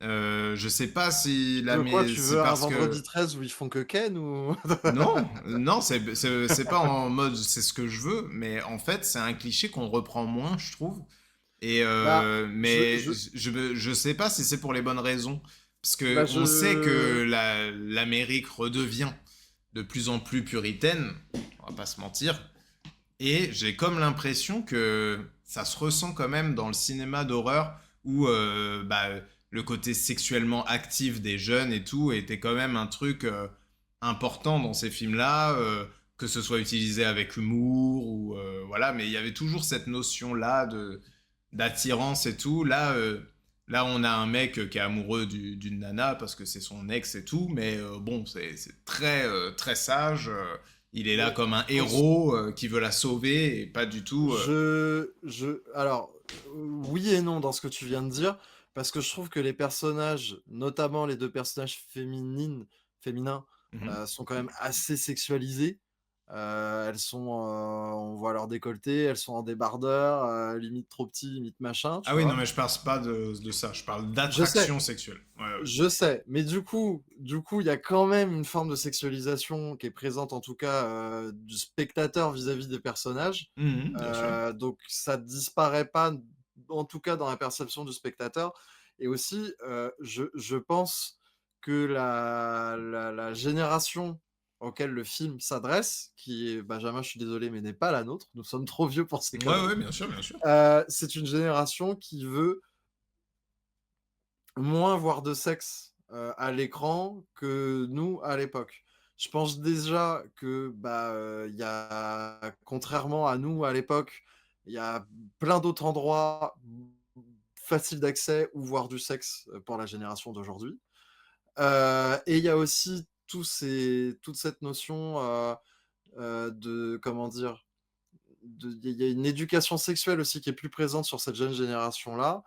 Je sais pas si Tu là, veux quoi? mais Tu c'est veux un parce vendredi que 13 où ils font que Ken ou? non, non, c'est pas en mode c'est ce que je veux, mais en fait, c'est un cliché qu'on reprend moins, je trouve. Et Bah, mais je sais pas si c'est pour les bonnes raisons, parce que on sait je... que l'Amérique redevient de plus en plus puritaine, on va pas se mentir, et j'ai comme l'impression que ça se ressent quand même dans le cinéma d'horreur où bah, le côté sexuellement actif des jeunes et tout était quand même un truc important dans ces films-là, que ce soit utilisé avec humour ou voilà, mais il y avait toujours cette notion-là de d'attirance et tout. Là, on a un mec qui est amoureux d'une nana parce que c'est son ex et tout, mais bon, c'est très très sage. Il est là Mais comme un faut, héros qui veut la sauver et pas du tout. Alors, oui et non dans ce que tu viens de dire, parce que je trouve que les personnages, notamment les deux personnages féminins, Mhm. sont quand même assez sexualisés. Elles sont, on voit leur décolleté, elles sont en débardeur, limite trop petit, limite machin, Ah tu oui, non, vois. mais je parle pas de ça. Je parle Je sais, d'attraction sexuelle. Ouais, ouais. je sais, mais du coup, il y a quand même une forme de sexualisation qui est présente, en tout cas, du spectateur vis-à-vis des personnages. Mhm, bien sûr. Donc ça disparaît pas, en tout cas dans la perception du spectateur. Et aussi, je pense que la génération auquel le film s'adresse, qui est Benjamin, je suis désolé, mais n'est pas la nôtre, nous sommes trop vieux pour ces Ouais, conneries. ouais, bien sûr, bien sûr. C'est une génération qui veut moins voir de sexe, à l'écran que nous, à l'époque. Je pense déjà que, bah, il y a contrairement à nous, à l'époque, il y a plein d'autres endroits faciles d'accès où voir du sexe, pour la génération d'aujourd'hui. Et il y a aussi toute cette notion, de comment dire? Il y a une éducation sexuelle aussi qui est plus présente sur cette jeune génération-là,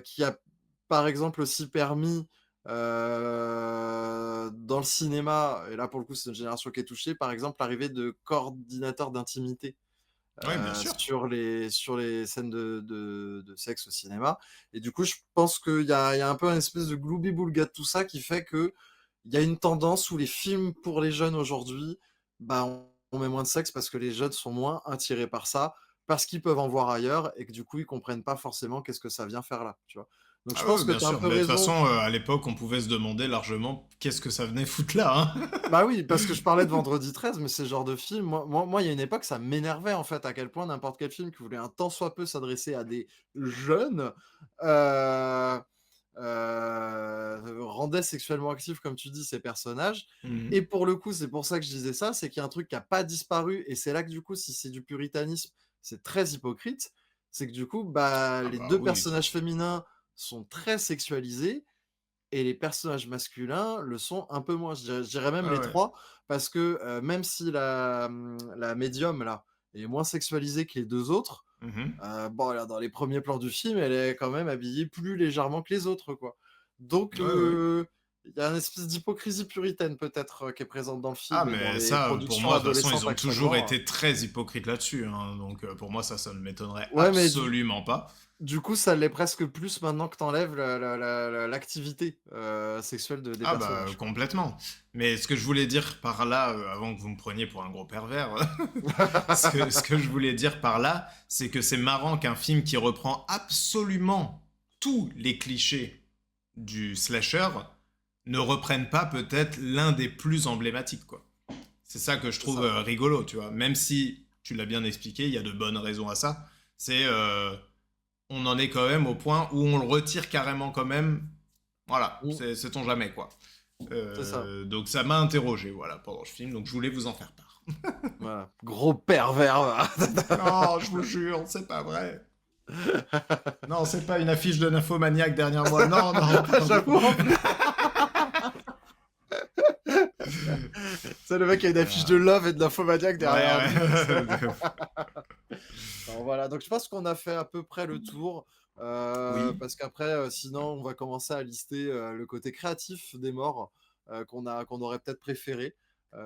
qui a, par exemple, aussi permis, dans le cinéma, et là pour le coup c'est une génération qui est touchée, par exemple l'arrivée de coordinateurs d'intimité, Ouais, bien sûr. sur les scènes de sexe au cinéma. Et du coup je pense qu'il y a un peu une espèce de gloubi-boulga de tout ça qui fait que il y a une tendance où les films pour les jeunes aujourd'hui, bah, on met moins de sexe parce que les jeunes sont moins attirés par ça, parce qu'ils peuvent en voir ailleurs et que du coup, ils comprennent pas forcément qu'est-ce que ça vient faire là, tu vois? Donc je Ah ouais, pense ouais, que bien tu as un sûr. peu Mais de toute raison. façon, à l'époque, on pouvait se demander largement qu'est-ce que ça venait foutre là, hein. Bah oui, parce que je parlais de Vendredi 13, mais c'est le genre de film, il y a une époque, ça m'énervait en fait, à quel point n'importe quel film qui voulait un tant soit peu s'adresser à des jeunes, heu rendait sexuellement actifs, comme tu dis, ces personnages. Mhm. Et pour le coup, c'est pour ça que je disais ça, c'est qu'il y a un truc qui a pas disparu et c'est là que du coup, si c'est du puritanisme, c'est très hypocrite. C'est que du coup, bah, Ah les bah 2 oui. personnages féminins sont très sexualisés et les personnages masculins le sont un peu moins. Je dirais même Ouais, les ouais. 3 parce que, même si la médium là, est moins sexualisée que les 2 autres, Mhm. bon, là, dans les premiers plans du film, elle est quand même habillée plus légèrement que les autres, quoi. Donc, Ouais, ouais. il y a une espèce d'hypocrisie puritaine peut-être, qui est présente dans le Ah, film et dans mais les ça, pour productions moi, de toute façon, ils adolescentes ont toujours actuellement. été très hypocrites là-dessus, hein. Donc, pour moi, ça ne m'étonnerait Ouais, mais absolument pas. du coup, ça l'est presque plus maintenant que t'enlèves l'activité, sexuelle des Ah bah personnages, quoi. complètement. Mais ce que je voulais dire par là, avant que vous me preniez pour un gros pervers, ce que je voulais dire par là, c'est que c'est marrant qu'un film qui reprend absolument tous les clichés du slasher ne reprenne pas peut-être l'un des plus emblématiques, quoi. C'est ça que je C'est trouve ça. rigolo, tu vois. Même si, tu l'as bien expliqué, il y a de bonnes raisons à ça. C'est, on en est quand même au point où on le retire carrément quand même. Voilà, Mmh, sait-on jamais, quoi. c'est ça. Donc ça m'a interrogé, voilà, pendant le film, donc je voulais vous en faire part. Voilà. Gros pervers, va. Non, je vous jure, c'est pas vrai. Non, c'est pas une affiche de Nymphomaniac derrière moi. Non, non, pardon. J'avoue, en plus. C'est le mec qui a une affiche de Voilà. Love et de l'Infomaniac Ouais, derrière lui. ouais. Alors voilà, donc je pense qu'on a fait à peu près le tour. Oui. Parce qu'après, sinon on va commencer à lister, le côté créatif des morts, qu'on aurait peut-être préféré.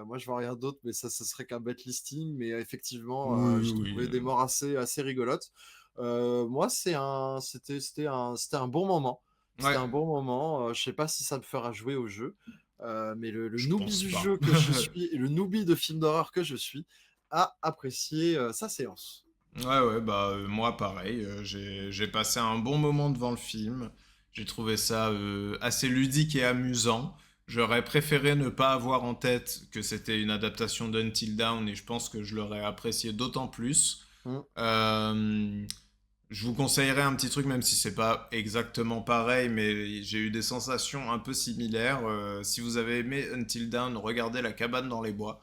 Moi je vois rien d'autre, mais ça serait qu'un bête listing, mais effectivement, Oui, j'ai oui, trouvé des morts assez rigolotes. Moi c'était un bon moment. C'était ouais, un bon moment, je sais pas si ça me fera jouer au jeu, mais le je newbie pense du pas. jeu que je suis et le newbie de film d'horreur que je suis a apprécié, sa séance. Ouais, ouais, bah, moi pareil, j'ai passé un bon moment devant le film. J'ai trouvé ça, assez ludique et amusant. J'aurais préféré ne pas avoir en tête que c'était une adaptation d'Until Dawn et je pense que je l'aurais apprécié d'autant plus. Mmh. Euh, je vous conseillerais un petit truc, même si c'est pas exactement pareil, mais j'ai eu des sensations un peu similaires. Si vous avez aimé Until Dawn, regardez La cabane dans les bois.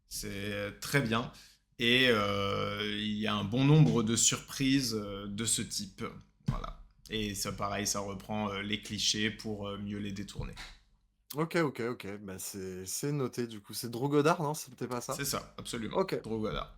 C'est très bien. Et il y a un bon nombre de surprises de ce type. Voilà. Et ça, pareil, ça reprend les clichés pour mieux les détourner. OK, OK, OK. Bah, c'est noté du coup. C'est Drogodar, non? C'était pas ça? C'est ça, absolument. OK. Drogoda.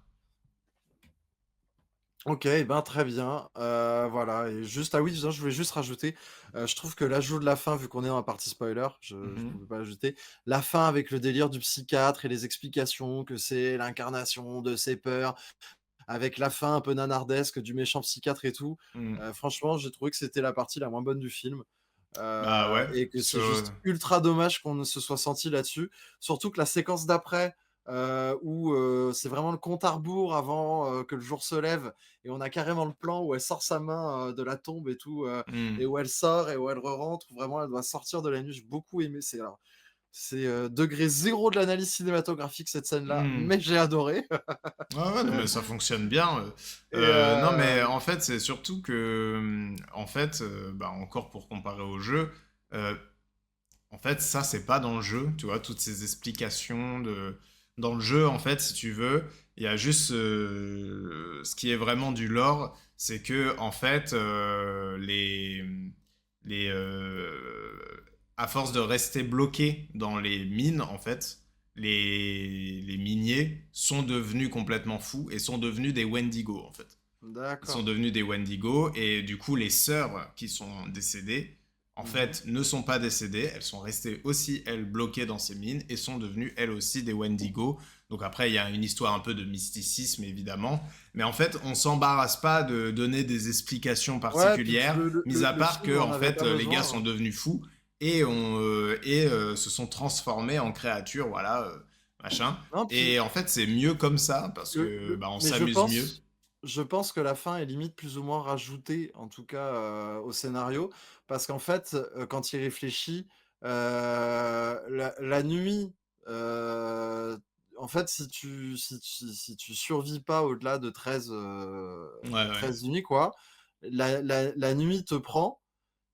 OK, et ben, très bien. Voilà, et juste ah oui, je voulais juste rajouter, je trouve que l'ajout de la fin, vu qu'on est dans la partie spoiler, je Mhm. pouvais pas l'ajouter. La fin avec le délire du psychiatre et les explications que c'est l'incarnation de ses peurs, avec la fin un peu nanardesque du méchant psychiatre et tout, Mhm. franchement, j'ai trouvé que c'était la partie la moins bonne du film, Bah ouais. et que c'est juste ultra dommage qu'on ne se soit senti là-dessus. Surtout que la séquence d'après, où, c'est vraiment le compte à rebours avant, que le jour se lève, et on a carrément le plan où elle sort sa main, de la tombe et tout, et Mhm. où elle sort et où elle re-rentre, où vraiment elle doit sortir de la nuit. J'ai beaucoup aimé, c'est, degré 0 de l'analyse cinématographique cette scène-là, Mhm. mais j'ai adoré. Ouais, ouais, non, mais ça fonctionne bien. Et Non, mais en fait, c'est surtout que, en fait, bah, encore pour comparer au jeu, euh, en fait, ça, c'est pas dans le jeu, tu vois, toutes ces explications de... Dans le jeu, en fait, si tu veux, il y a juste ce qui est vraiment du lore, c'est que, en fait, les, à force de rester bloqués dans les mines, en fait, les miniers sont devenus complètement fous et sont devenus des Wendigo, en fait. Ils sont d'accord. devenus des Wendigo et du coup les sœurs qui sont décédées en Mmh. fait ne sont pas décédées, elles sont restées aussi elles bloquées dans ces mines et sont devenues elles aussi des Wendigo. Donc après il y a une histoire un peu de mysticisme évidemment, mais en fait on s'embarrasse pas de donner des explications Ouais, puis particulières, mis à le part film que en en avait fait pas les gars besoin, sont hein. devenus fous se sont transformés en créatures, voilà, machin. Non, puis Et en fait c'est mieux comme ça parce que le bah, on mais s'amuse mieux. je pense que la fin est limite plus ou moins rajoutée, en tout cas, au scénario, parce qu'en fait, quand il réfléchit, la nuit, heu, en fait, si tu survis pas au-delà de Ouais, ouais. 13 nuits, quoi, la nuit te prend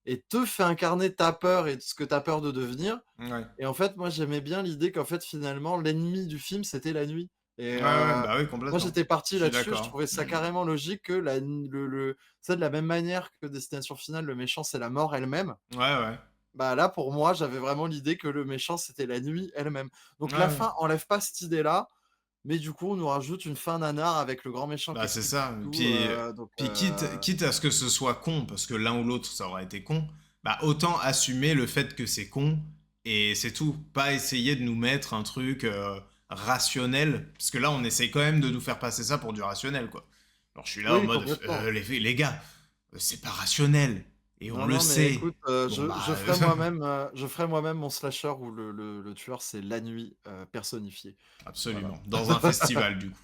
et te fait incarner ta peur et ce que tu as peur de devenir. Ouais. Et en fait, moi, j'aimais bien l'idée qu'en fait, finalement, l'ennemi du film, c'était la nuit. Et Ouais, ouais, bah oui, moi, complètement. j'étais Je parti suis là-dessus, je d'accord. trouvais ça carrément logique que la n le tu sais, de la même manière que Destination Finale, le méchant, c'est la mort elle-même, Ouais, ouais. bah, là, pour moi, j'avais vraiment l'idée que le méchant, c'était la nuit elle-même. Donc Ouais, la ouais. fin enlève pas cette idée-là, mais du coup, on nous rajoute une fin nanar avec le grand méchant qui Bah c'est explique ça. tout, Puis quitte à ce que ce soit con, parce que l'un ou l'autre, ça aurait été con, bah autant assumer le fait que c'est con, et c'est tout. Pas essayer de nous mettre un truc rationnel, parce que là, on essaye quand même de nous faire passer ça pour du rationnel, quoi. Alors je suis là en oui, mode, complètement. les gars, c'est pas rationnel, et on Non, le non, mais sait. écoute, Bon bah... je ferai moi-même mon slasher où le tueur, c'est la nuit, personnifiée. Voilà, Absolument. Dans un festival, du coup.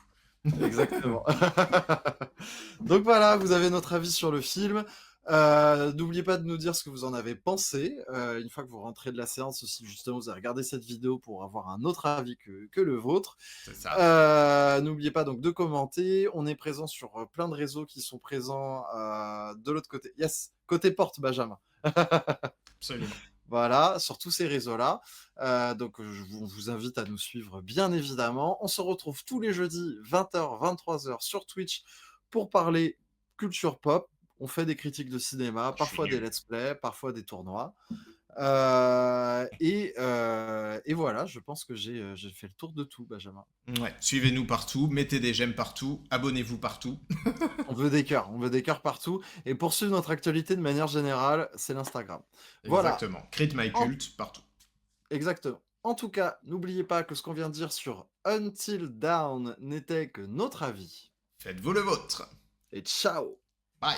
exactement. Donc voilà, vous avez notre avis sur le film. N'oubliez pas de nous dire ce que vous en avez pensé, une fois que vous rentrez de la séance, si justement vous avez regardé cette vidéo pour avoir un autre avis que le vôtre. C'est ça. N'oubliez pas donc de commenter. On est présent sur, plein de réseaux qui sont présents, de l'autre côté. Yes, côté porte, Benjamin. Absolument. Voilà, sur tous ces réseaux-là. Donc, on vous invite à nous suivre, bien évidemment. On se retrouve tous les jeudis, 20h, 23h sur Twitch pour parler culture pop. On fait des critiques de cinéma, Je suis parfois des nul. let's play, parfois des tournois. Et voilà, je pense que j'ai fait le tour de tout, Benjamin. Ouais, suivez-nous partout, mettez des j'aime partout, abonnez-vous partout. On veut des cœurs partout et pour suivre notre actualité de manière générale, c'est l'Instagram. Voilà, Exactement. Crit My en Cult partout. exactement. En tout cas, n'oubliez pas que ce qu'on vient de dire sur Until Dawn n'était que notre avis Faites-vous le vôtre. et ciao! Bye.